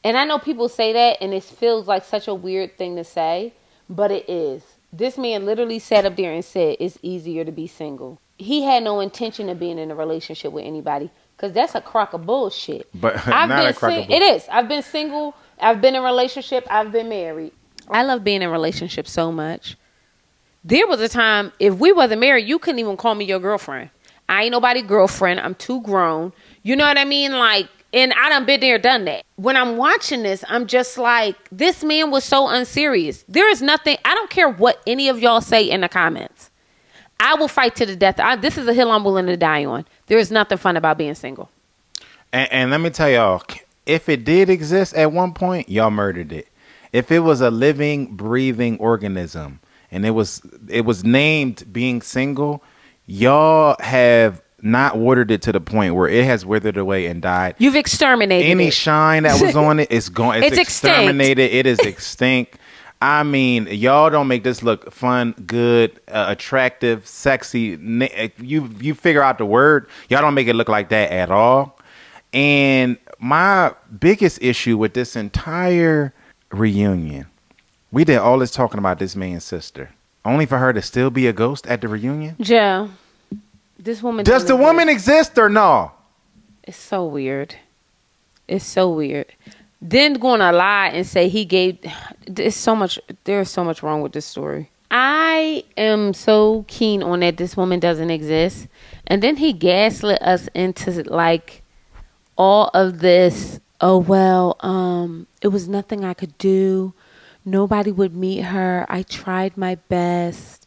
And I know people say that, and it feels like such a weird thing to say, but it is. This man literally sat up there and said it's easier to be single. He had no intention of being in a relationship with anybody, because that's a crock of bullshit. But not a crock of bullshit. It is. I've been single. I've been in a relationship. I've been married. I love being in relationships so much. There was a time, if we wasn't married, you couldn't even call me your girlfriend. I ain't nobody girlfriend. I'm too grown. You know what I mean? Like, And I done been there, done that. When I'm watching this, I'm just like, this man was so unserious. There is nothing, I don't care what any of y'all say in the comments. I will fight to the death. This is a hill I'm willing to die on. There is nothing fun about being single. And let me tell y'all, if it did exist at one point, y'all murdered it. If it was a living, breathing organism and it was named being single, y'all have not watered it to the point where it has withered away and died. You've exterminated any it. shine that was on it. It's gone. It's exterminated. Extinct. It is extinct. I mean, y'all don't make this look fun, good, attractive, sexy. You figure out the word. Y'all don't make it look like that at all. And my biggest issue with this entire reunion, we did all this talking about this man's sister, only for her to still be a ghost at the reunion. Joe, this woman. Does the woman exist or no? It's so weird. It's so weird. Then going to lie and say he gave. There's so much wrong with this story. I am so keen on that this woman doesn't exist, and then he gaslit us into like all of this. Oh well, it was nothing I could do. Nobody would meet her. I tried my best.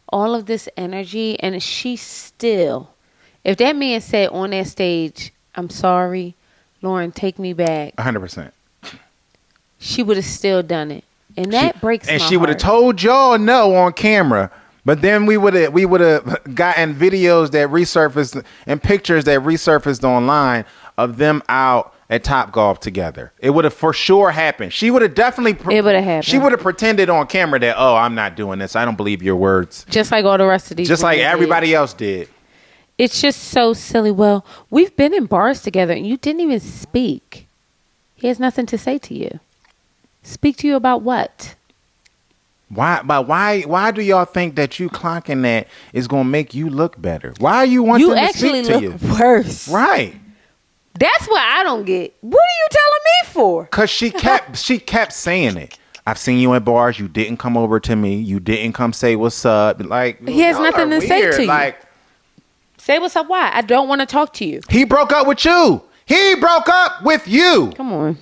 All of this energy, and she still. If that man said on that stage, "I'm sorry, Lauren, take me back," 100%. She would have still done it, and that breaks my heart. And she would have told y'all no on camera, but then we would have gotten videos that resurfaced and pictures that resurfaced online of them out at Topgolf together. It would have for sure happened. She would have definitely. It would have happened. She would have pretended on camera that, oh, I'm not doing this. I don't believe your words. Just like all the rest of these. Just like everybody else did. It's just so silly. Well, we've been in bars together, and you didn't even speak. He has nothing to say to you. Speak to you about what? Why do y'all think that you clocking that is gonna make you look better? Why you want them to speak to you? You actually look worse. Right. That's what I don't get. What are you telling me for? Cause she kept saying it. I've seen you at bars. You didn't come over to me. You didn't come say what's up. Like he has nothing to say to you. Like, say what's up. Why? I don't want to talk to you. He broke up with you. He broke up with you. Come on.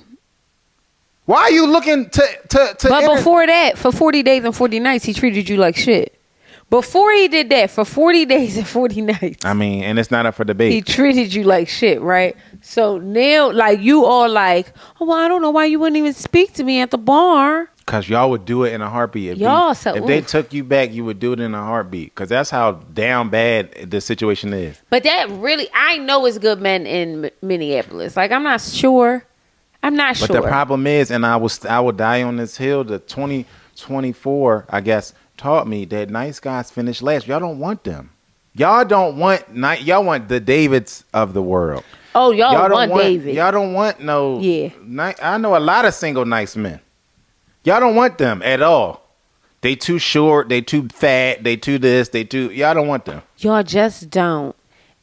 Why are you looking to But before that, for 40 days and 40 nights, he treated you like shit. Before he did that, for 40 days and 40 nights. I mean, and it's not up for debate. He treated you like shit, right? So now, like, you all like, oh, well, I don't know why you wouldn't even speak to me at the bar. Because y'all would do it in a heartbeat. If they took you back, you would do it in a heartbeat. Because that's how down bad the situation is. But that really, I know it's good men in Minneapolis. Like, I'm not sure. But the problem is, and I will die on this hill, the 2024, I guess, taught me that nice guys finish last. Y'all don't want them. Y'all want the Davids of the world. Oh, y'all want David. Y'all don't want no. Yeah. I know a lot of single nice men. Y'all don't want them at all. They too short. They too fat. They too this. Y'all don't want them. Y'all just don't.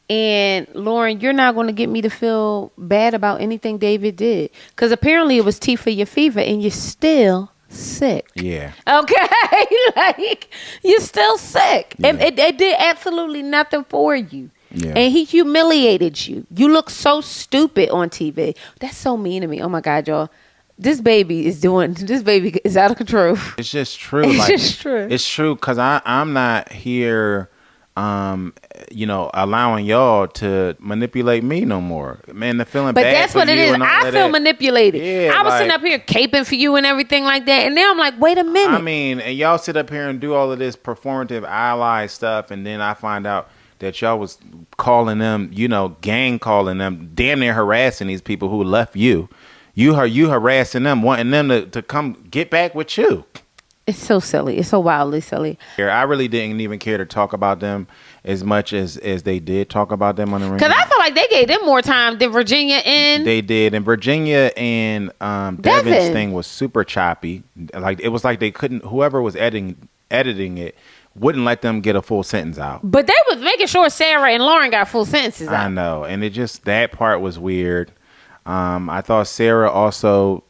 And Lauren, you're not going to get me to feel bad about anything David did. Because apparently it was tea for your fever and you're still sick. Yeah. Okay? Like, you're still sick. Yeah. And it did absolutely nothing for you. Yeah. And he humiliated you. You look so stupid on TV. That's so mean to me. Oh, my God, y'all. This baby is out of control. It's just true. It's just true. It's true because I'm not here allowing y'all to manipulate me no more. Man, the feeling but bad that's for what it you is. and all I of feel that. manipulated. Yeah, I was sitting up here caping for you and everything like that, and now I'm like, wait a minute. I mean, and y'all sit up here and do all of this performative ally stuff, and then I find out that y'all was calling them, gang calling them, damn near harassing these people who left you. You harassing them, wanting them to come get back with you. It's so silly. It's so wildly silly. I really didn't even care to talk about them as much as they did talk about them on the ring. Because I feel like they gave them more time than Virginia and... They did. And Virginia and Devin's thing was super choppy. Like, it was like they couldn't... Whoever was editing it wouldn't let them get a full sentence out. But they was making sure Sarah and Lauren got full sentences out. I know. And it just... That part was weird. I thought Sarah also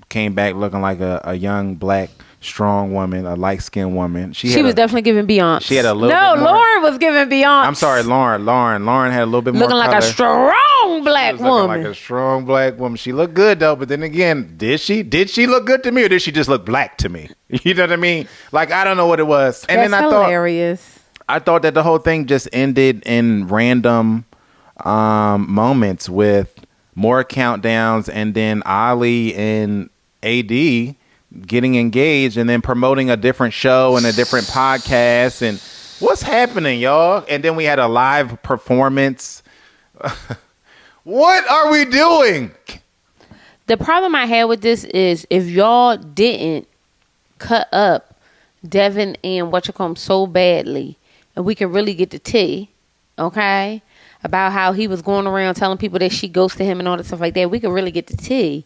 came back looking like a young black strong woman, a light-skinned woman. She was definitely giving Beyonce. She had a little bit more. Lauren was giving Beyonce. I'm sorry, Lauren. Lauren had a little bit more looking like color. a strong black woman. Looking like a strong black woman. She looked good though, but then again, did she look good to me, or did she just look black to me? You know what I mean? Like, I don't know what it was. And That's then hilarious. I thought that the whole thing just ended in random moments with more countdowns, and then Ali and AD getting engaged, and then promoting a different show and a different podcast. And what's happening, y'all? And then we had a live performance. What are we doing? The problem I had with this is if y'all didn't cut up Devin and whatchamacallit so badly, and we can really get the tea, okay, about how he was going around telling people that she ghosted him and all that stuff like that, we could really get the tea.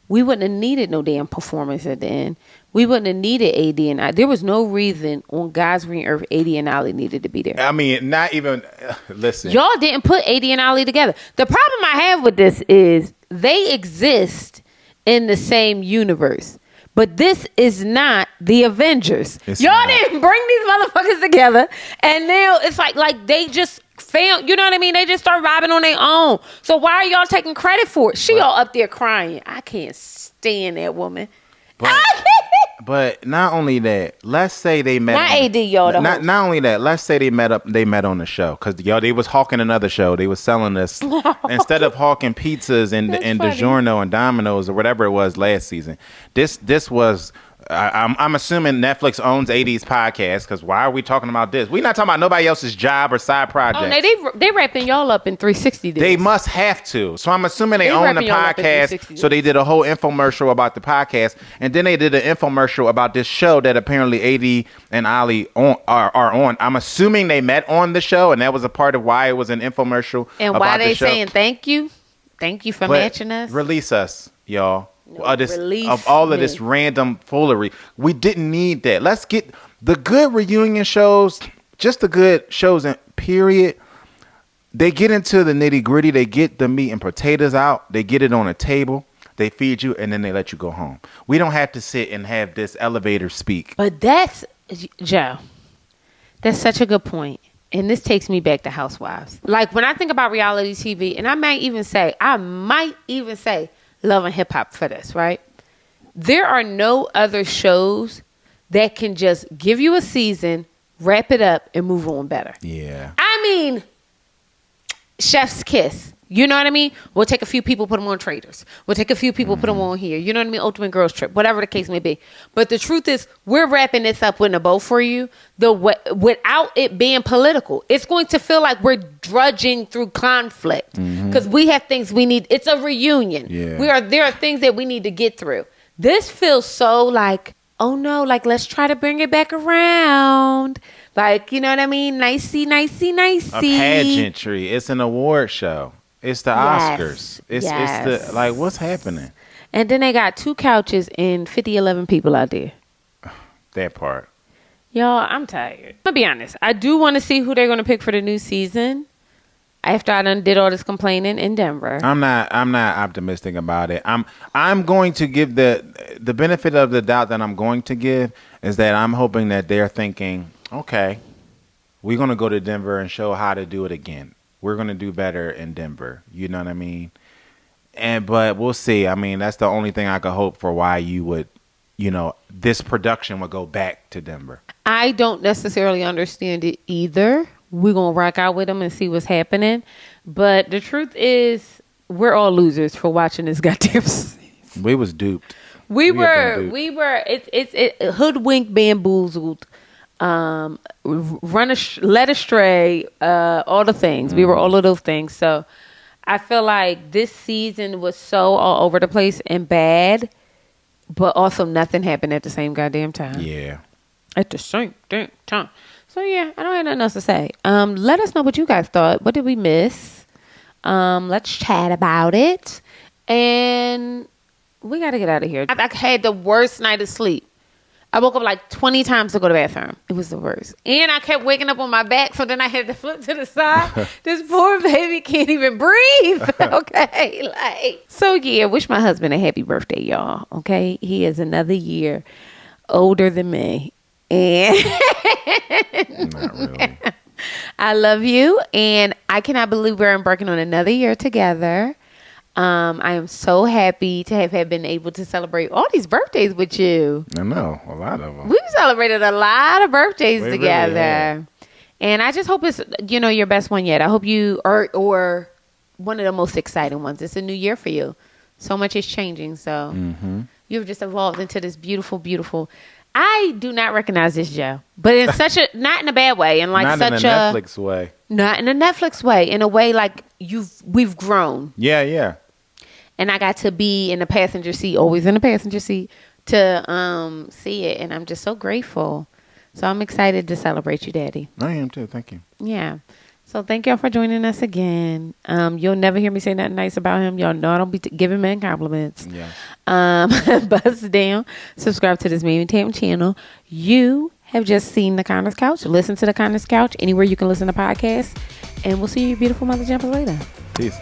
We wouldn't have needed no damn performance at the end. We wouldn't have needed AD and I. There was no reason on God's green earth AD and Ali needed to be there. I mean, not even, listen. Y'all didn't put AD and Ali together. The problem I have with this is they exist in the same universe. But this is not the Avengers. Y'all didn't bring these motherfuckers together. And now it's like they just failed. You know what I mean? They just start vibing on their own. So why are y'all taking credit for it? She all up there crying. I can't stand that woman. But not only that, let's say they met. Not AD, y'all. Not only that, let's say they met on the show, because they was hawking another show. They was selling this instead of hawking pizzas and DiGiorno and Domino's or whatever it was last season. This was. I'm assuming Netflix owns AD's podcast, because why are we talking about this? We're not talking about nobody else's job or side project. Oh, no, they wrapping y'all up in 360 days. They must have to. So I'm assuming they own the podcast. So they did a whole infomercial about the podcast, and then they did an infomercial about this show that apparently AD and Ali are on. I'm assuming they met on the show, and that was a part of why it was an infomercial. And why they saying thank you for matching us. Release us, y'all. No, of all of this random foolery. We didn't need that. Let's get the good reunion shows, just the good shows, period. They get into the nitty gritty. They get the meat and potatoes out. They get it on a table. They feed you, and then they let you go home. We don't have to sit and have this elevator speak. But that's, Joe, that's such a good point. And this takes me back to Housewives. Like, when I think about reality TV, and I might even say Love and Hip Hop for this, right? There are no other shows that can just give you a season, wrap it up, and move on better. Yeah. I mean, Chef's Kiss. You know what I mean? We'll take a few people, put them on Traders. We'll take a few people, put them on here. You know what I mean? Ultimate Girls Trip, whatever the case may be. But the truth is, we're wrapping this up with a bow for you without it being political. It's going to feel like we're drudging through conflict because we have things we need. It's a reunion. Yeah. There are things that we need to get through. This feels so like, oh no, like let's try to bring it back around. Like, you know what I mean? Nicey. A pageantry. It's an award show. It's the Oscars. It's the, like, what's happening? And then they got 2 couches and 11 people out there. That part. Y'all, I'm tired. I'll be honest. I do want to see who they're going to pick for the new season after I done did all this complaining in Denver. I'm not optimistic about it. I'm going to give the benefit of the doubt that I'm going to give is that I'm hoping that they're thinking, okay, we're going to go to Denver and show how to do it again. We're going to do better in Denver. You know what I mean? But we'll see. I mean, that's the only thing I could hope for why you would, this production would go back to Denver. I don't necessarily understand it either. We're going to rock out with them and see what's happening. But the truth is, we're all losers for watching this goddamn season. We was duped. We were, it's hoodwinked, bamboozled. Led astray, all the things. We were all of those things. So I feel like this season was so all over the place and bad, but also nothing happened at the same goddamn time. Yeah. At the same damn time. So yeah, I don't have nothing else to say. Let us know what you guys thought. What did we miss? Let's chat about it. And we got to get out of here. I had the worst night of sleep. I woke up like 20 times to go to the bathroom. It was the worst. And I kept waking up on my back, so then I had to flip to the side. This poor baby can't even breathe. Okay? So yeah, wish my husband a happy birthday, y'all. Okay? He is another year older than me. And Not really. I love you, and I cannot believe we're embarking on another year together. I am so happy to have been able to celebrate all these birthdays with you. I know, a lot of them. We've celebrated a lot of birthdays We together. really have. And I just hope it's, your best one yet. I hope you are, or one of the most exciting ones. It's a new year for you. So much is changing. So you've just evolved into this beautiful, beautiful. I do not recognize this Joe, but in such a, not in a bad way, and like Not such in a a Netflix way. not in a Netflix way, in a way like we've grown. Yeah. And I got to be in the passenger seat, always in the passenger seat, to see it, and I'm just so grateful. So I'm excited to celebrate you, Daddy. I am too. Thank you. Yeah. So thank y'all for joining us again. You'll never hear me say nothing nice about him. Y'all know I don't be giving men compliments. Yeah. Buzz down. Subscribe to this Mimi Tam channel. You have just seen The Conner's Couch. Listen to The Conner's Couch anywhere you can listen to podcasts. And we'll see you beautiful mother jumpers later. Peace.